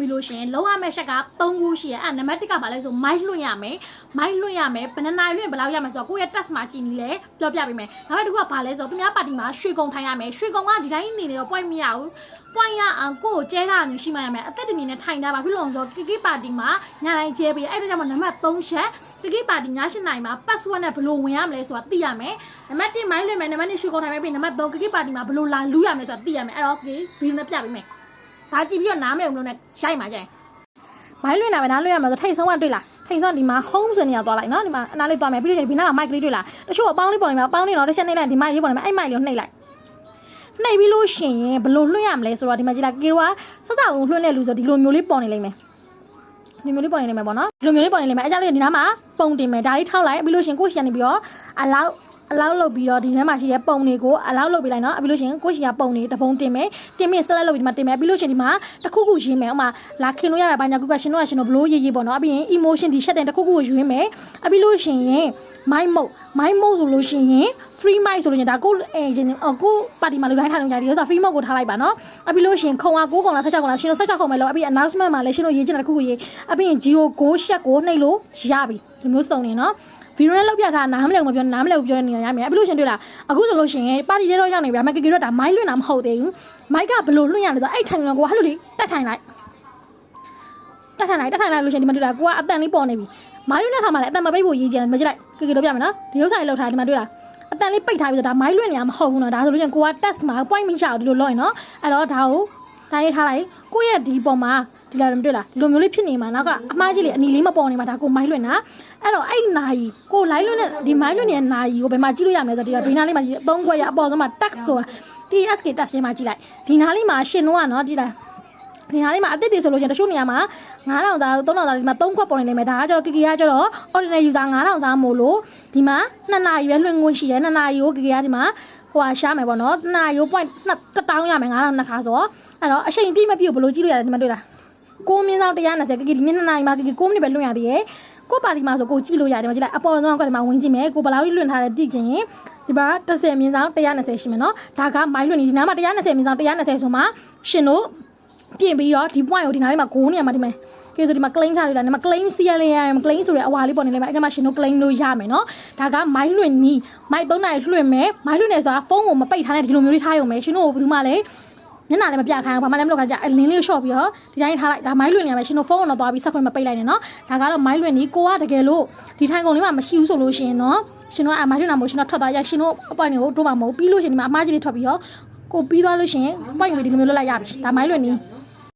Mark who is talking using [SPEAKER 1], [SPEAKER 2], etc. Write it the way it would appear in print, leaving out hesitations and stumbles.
[SPEAKER 1] ပြီးလို့ရှင်လုံးဝမဲ့ရှက်က3ခုရှိရအဲ့နံပါတ်1ကဘာလဲဆိုမိုက်လွှင့်ရမယ်မိုက်လွှင့်ရမယ်ဘယ်နှနိုင်လွှင့်ဘယ်လောက်ရမယ်ဆိုတော့ကိုယ့်ရဲ့ test မှာကြည့်နေလဲပြောပြပေးမယ်နောက်တစ်ခုကဘာလဲဆိုတော့သူများပါတီမှာရွှေကုံထိုင်ရမယ်ရွှေကုံကဒီတိုင်းနေတော့ point မရဘူး point ရအောင်ကိုယ်ကျဲတာမျိုးရှိမှရမယ်အသက်တမီနဲ့ထိုင်တာပါဖြစ်လို့ဆိုကီကီပါတီမှာညတိုင်းကျဲပေးအဲ့ဒါကြောင့်နံပါတ်3ချက်ကီကီပါတီည8နိုင်မှာ password နဲ့ဘယ်လိုဝင်ရမလဲဆိုတာသိရမယ်နံပါတ်1မိုင်းလွှင့်မယ်နံပါတ်2ရွှေကုံထိုင်မယ်ပြီးနံပါတ်3ကီကီပါတီမှာဘယ်လိုလာလူးရမလဲဆိုတာသိရမယ်အဲ့တော့ဒီဗီဒီယိုနဲ့ပြပေးမယ်ဒါကြည့်ပြီးတော့နားမလည်ဘူးလို့နဲ့ရိုက်မှာကြတယ်မိုင်းလွှင့်လာမယ်နားလွှင့်ရမှာဆိုထိတ်ဆုံးကတွေ့လားထိတ်ဆုံးဒီမှာ home ဆိုနေရသွားလိုက်နော်ဒီမှာအနားလေးသွားမယ်ပြီးတော့ဒီနားမှာ mic လေးတွေ့လားတချို့အပေါင်းလေးပေါ်နေမှာအပေါင်းလေးတော့တစ်ချက်နှိပ်လိုက်ဒီ mic လေးပေါ်နေမှာအဲ့ mic လေးကိုနှိပ်လိုက်နှိပ်ပြီးလို့ရှင်ရင်ဘယ်လိုလွှင့်ရမလဲဆိုတော့ဒီမှာကြည့်လားကေရောကစစအောင်လွှင့်တဲ့လူဆိုဒီလိုမျိုးလေးပေါ်နေလိမ့်မယ်ဒီမျိုးလေးပေါ်နေလိမ့်မယ်ပေါ့နော်ဒီလိုမျိုးလေးပေါ်နေလိမ့်မယ်အဲ့ကြလေးဒီနားမှာပုံတင်မယ်ဒါလေးထောက်လိုက်ပြီးလို့ရှင်ကိုရှိရနေပြီးတော့အလောက်လုပ်ပြီးတော့ဒီထဲမှာရှိတဲ့ပုံတွေကိုအလောက်လုပ်ပေးလိုက်နော်ပြီးလို့ရှင်ကိုရှိရပုံတွေတပုံတင်မယ်တင်ပြီး select လုပ်ပြီးဒီမှာတင်မယ်ပြီးလို့ရှင်ဒီမှာတစ်ခုခုရင်းမယ်ဥမာလာခင်လို့ရရဘာညာခုကရှင်တို့ကရှင်တို့ဘလို့ရေးရေးပေါ့နော်ပြီးရင် emotion ဒီ chat တဲ့တစ်ခုခုကိုယူရင်းမယ်ပြီးလို့ရှင်ရင် mind mode ဆိုလို့ရှင်ရင် free mic ဆိုလို့ရှင်ဒါကိုကိုပါတီမှာလူတိုင်းထားလို့ရတယ်ဆိုတော့ free mode ကိုထားလိုက်ပါနော်ပြီးလို့ရှင်ခုံက9ခုလား16ခုလားရှင်တို့16ခုမယ်လို့ပြီး announcement မှာလည်းရှင်တို့ရေးချင်တဲ့တစ်ခုခုရေးပြီးရင် geo 9 shot ကိုနှိပ်လို့ရပြီဒီမျိုးစုံနေနော်ဗီဒီယိုနဲ့လောက်ပြထားနားမလဲဘူးမပြောနားမလဲဘူးပြောနေရမယ်အဲ့လို့ရှင်တွေ့လားအခုဆိုလို့ရှင်ပါတီတွေတော့ရောက်နေပြီဒါပေမဲ့ကေကေတော့ဒါမိုက်လွှင့်တာမဟုတ်သေးဘူးမိုက်ကဘယ်လိုလွှင့်ရလဲဆိုတော့အဲ့ထိုင်ကကိုဟဲ့လို့လေတက်ထိုင်လိုက်လို့ရှင်ဒီမှာတွေ့လားကိုကအတန်လေးပေါ်နေပြီမိုက်လွှင့်တဲ့ခါမှာလည်းအတန်မပိတ်ဖို့ရေးကြတယ်မကြည့်လိုက်ကေကေတော့ပြမယ်နော်ဒီဥစ္စာလေးလောက်ထားဒီမှာတွေ့လားအတန်လေးပိတ်ထားပြီဆိုတော့ဒါမိုက်လွှင့်နေရမဟုတ်ဘူးနော်ဒါဆိုလို့ရှင်ကိုက test မှာ point မချအောင်ဒီလိုလုပ်ရင်နော်အဲ့တော့ဒါကိုတိုင်းရေးထားလိုက်ကိုရဲ့ဒီပုံမှာဒီလာမတွေ့လားဒီလိုမျိုးလေးဖြစ်နေမှာနောက်ကအမှားကြီးလေးအနီလေးမပေါ်နေမှာဒါကိုမိုက်လွှင့်တာအဲ့တော့အဲ့နာကြီးကိုလိုက်လွှင့်တဲ့ဒီမိုက်လွှင့်နေတဲ့နာကြီးကိုဘယ်မှာကြည့်လို့ရမလဲဆိုတော့ဒီဘေးနားလေးမှာ3ခွက်ရအပေါ်ဆုံးမှာ tax ဆိုတာ TSK tax ရင်းမှာကြည့်လိုက်ဒီနားလေးမှာရှင်တော့ကနော်ကြည့်လိုက်ဒီနားလေးမှာအသစ်တွေဆိုလို့ရှင်တချို့နေရာမှာ9000သား3000သားဒီမှာ3ခွက်ပေါ်နေနေမယ်ဒါကကျတော့ကီကီကကျတော့ ordinary user 9000သားမို့လို့ဒီမှာ2နာရီပဲလွှင့်ခွင့်ရှိတယ်2နာရီကိုကီကီကဒီမှာဟိုရှားမယ်ပေါ့နော်2နာရီကို point 1000ရမယ်9000နှစ်ခါဆိုတော့အဲ့တော့အချိန်ပြည့်မပြည့်ဘယ်လိုကြည့်လို့ရလဲဒီမှာတွေ့လား6 120ကီကီဒီ2နာရီမှာကီကီ6မိနစ်ပဲလွှင့်ရသေးတယ်ကိုပါတီမှာဆိုကိုကြည့်လို့ရတယ်မကြည့်လိုက်အပေါ်ဆုံးကဒီမှာဝင်ကြည့်မယ်ကိုဘယ်လောက်လွှင့်ထားတယ်သိချင်ရင်ဒီမှာ10မြင်းဆောင်120ရှိမယ်နော်ဒါကမိုင်းလွှင့်နေဒီနားမှာ120မြင်းဆောင်120ဆိုမှရှင်တို့ပြင်ပြီးတော့ဒီ point ကိုဒီနားလေးမှာ9နေရာမှာဒီမှာကဲဆိုဒီမှာ claim ထားလို့လားဒီမှာ claim စီးရလဲရမယ် claim ဆိုတဲ့အဝါလေးပေါ်နေလဲမှာအဲ့ဒါမှရှင်တို့ claim လို့ရမယ်နော်ဒါကမိုင်းလွှင့်နီးမိုင်း3နာရီလွှင့်မယ်မိုင်းလွှင့်နေဆိုတာဖုန်းကိုမပိတ်ထားတဲ့ဒီလိုမျိုးလေးထားရုံပဲရှင်တို့ဘယ်သူမှလည်းမျက်နှာလည်းမပြခိုင်းဘူးဘာမှလည်းမလုပ်ခိုင်းကြအလင်းလေးကိုရှော့ပြီးတော့ဒီတိုင်းထားလိုက်ဒါမိုင်းလွှင့်နေရမယ်ရှင်တို့ဖုန်းကတော့သွားပြီးဆက်ခွင့်မပိတ်လိုက်နဲ့နော်ဒါကတော့မိုင်းလွှင့်နီးကိုကတကယ်လို့ဒီထိုင်ကုန်လေးမှာမရှိဘူးဆိုလို့ရှင်နော်ရှင်တို့အမိုင်းလွှင့်တာမဟုတ်ရှင်တို့ထွက်သွားရရှင်တို့အပွိုင်းတွေကိုတို့မှာမဟုတ်ပြီးလို့ရှင်ဒီမှာအမားကြီးလေးထွက်ပြီးတော့ကိုပြီးသွားလို့ရှင်ပွိုင်းကိုဒီလိုမျိုးလွတ်လိုက်ရပြီဒါမိုင်းလွှင့်နီး